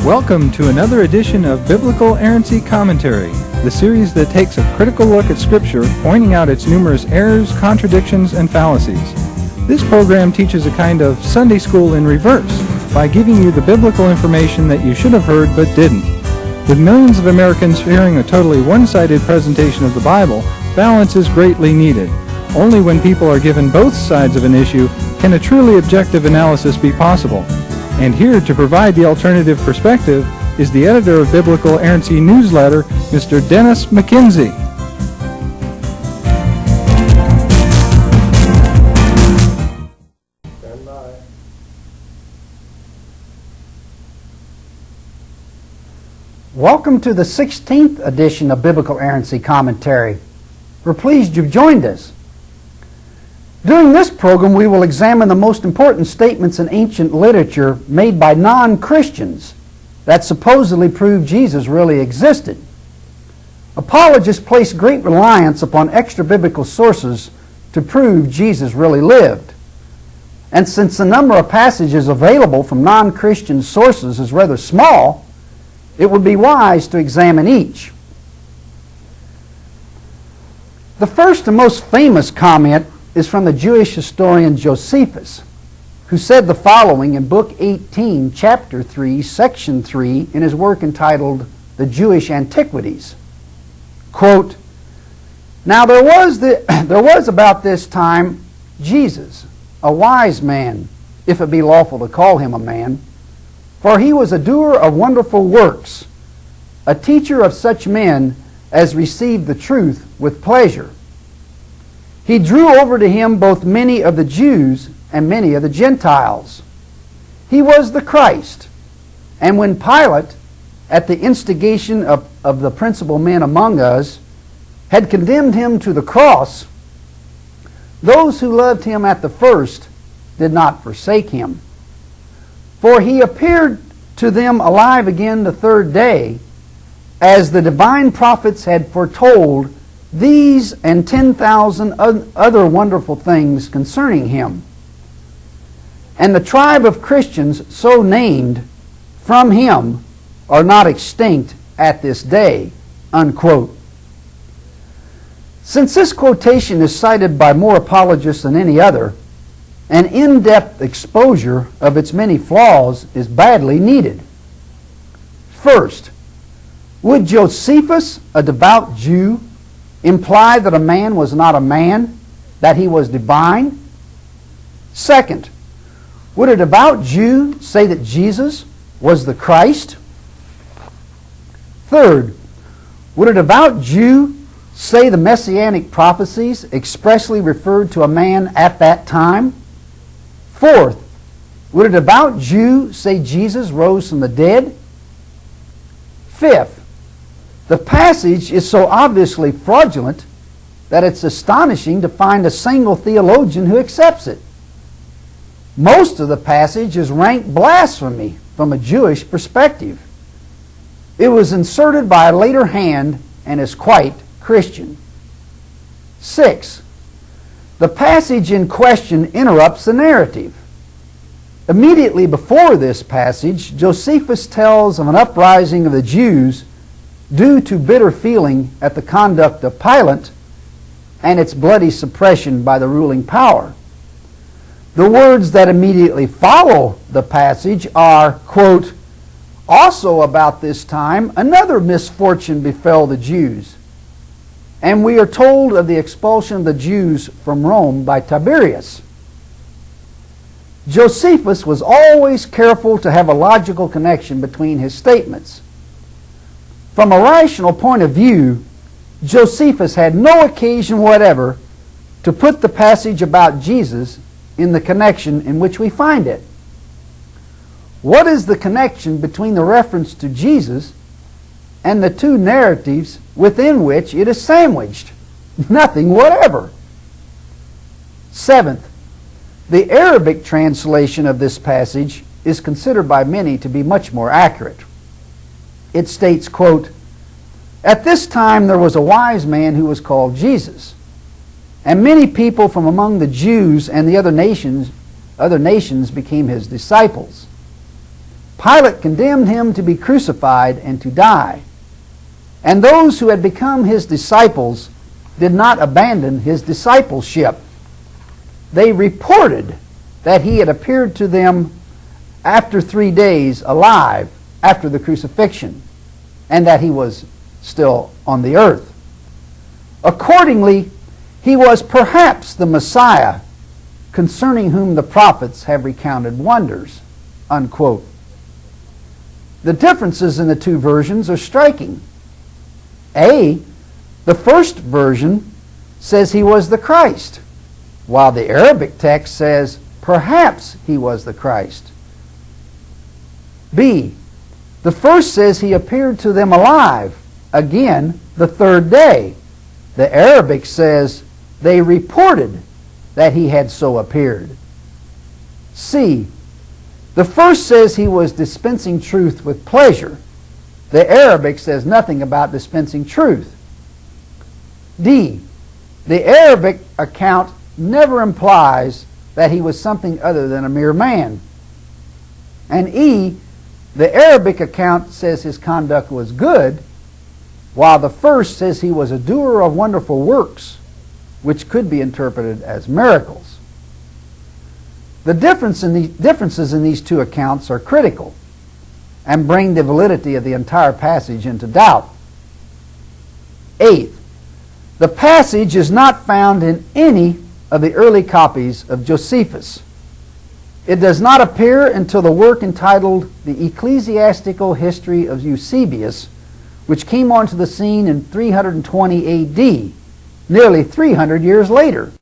Welcome to another edition of Biblical Errancy Commentary, the series that takes a critical look at Scripture, pointing out its numerous errors, contradictions, and fallacies. This program teaches a kind of Sunday school in reverse by giving you the biblical information that you should have heard but didn't. With millions of Americans hearing a totally one-sided presentation of the Bible, balance is greatly needed. Only when people are given both sides of an issue can a truly objective analysis be possible. And here to provide the alternative perspective is the editor of Biblical Errancy newsletter, Mr. Dennis McKenzie. Stand by. Welcome to the 16th edition of Biblical Errancy Commentary. We're pleased you've joined us. During this program, we will examine the most important statements in ancient literature made by non-Christians that supposedly prove Jesus really existed. Apologists place great reliance upon extra-biblical sources to prove Jesus really lived. And since the number of passages available from non-Christian sources is rather small, it would be wise to examine each. The first and most famous comment is from the Jewish historian Josephus, who said the following in Book 18, Chapter 3, Section 3, in his work entitled The Jewish Antiquities. Quote, "Now there was about this time Jesus, a wise man, if it be lawful to call him a man, for he was a doer of wonderful works, a teacher of such men as received the truth with pleasure. He drew over to him both many of the Jews and many of the Gentiles. He was the Christ. And when Pilate, at the instigation of the principal men among us, had condemned him to the cross, those who loved him at the first did not forsake him. For he appeared to them alive again the third day, as the divine prophets had foretold these and 10,000 other wonderful things concerning him. And the tribe of Christians so named from him are not extinct at this day." Unquote. Since this quotation is cited by more apologists than any other, an in-depth exposure of its many flaws is badly needed. First, would Josephus, a devout Jew, imply that a man was not a man, that he was divine? Second, would a devout Jew say that Jesus was the Christ? Third, would a devout Jew say the messianic prophecies expressly referred to a man at that time? Fourth, would a devout Jew say Jesus rose from the dead? Fifth, the passage is so obviously fraudulent that it's astonishing to find a single theologian who accepts it. Most of the passage is rank blasphemy from a Jewish perspective. It was inserted by a later hand and is quite Christian. 6. The passage in question interrupts the narrative. Immediately before this passage, Josephus tells of an uprising of the Jews due to bitter feeling at the conduct of Pilate and its bloody suppression by the ruling power. The words that immediately follow the passage are, quote, "Also about this time another misfortune befell the Jews, and we are told of the expulsion of the Jews from Rome by Tiberius." Josephus was always careful to have a logical connection between his statements. From a rational point of view, Josephus had no occasion whatever to put the passage about Jesus in the connection in which we find it. What is the connection between the reference to Jesus and the two narratives within which it is sandwiched? Nothing whatever. Seventh, the Arabic translation of this passage is considered by many to be much more accurate. It states, quote, "At this time there was a wise man who was called Jesus, and many people from among the Jews and the other nations became his disciples. Pilate condemned him to be crucified and to die. And those who had become his disciples did not abandon his discipleship. They reported that he had appeared to them after 3 days alive after the crucifixion, and that he was still on the earth. Accordingly, he was perhaps the Messiah, concerning whom the prophets have recounted wonders." Unquote. The differences in the two versions are striking. A, the first version says he was the Christ, while the Arabic text says perhaps he was the Christ. B, the first says he appeared to them alive, again, the 3rd day. The Arabic says they reported that he had so appeared. C, the first says he was dispensing truth with pleasure. The Arabic says nothing about dispensing truth. D, the Arabic account never implies that he was something other than a mere man. And E, the Arabic account says his conduct was good, while the first says he was a doer of wonderful works, which could be interpreted as miracles. The differences in these two accounts are critical and bring the validity of the entire passage into doubt. Eighth, the passage is not found in any of the early copies of Josephus. It does not appear until the work entitled The Ecclesiastical History of Eusebius, which came onto the scene in 320 AD, nearly 300 years later.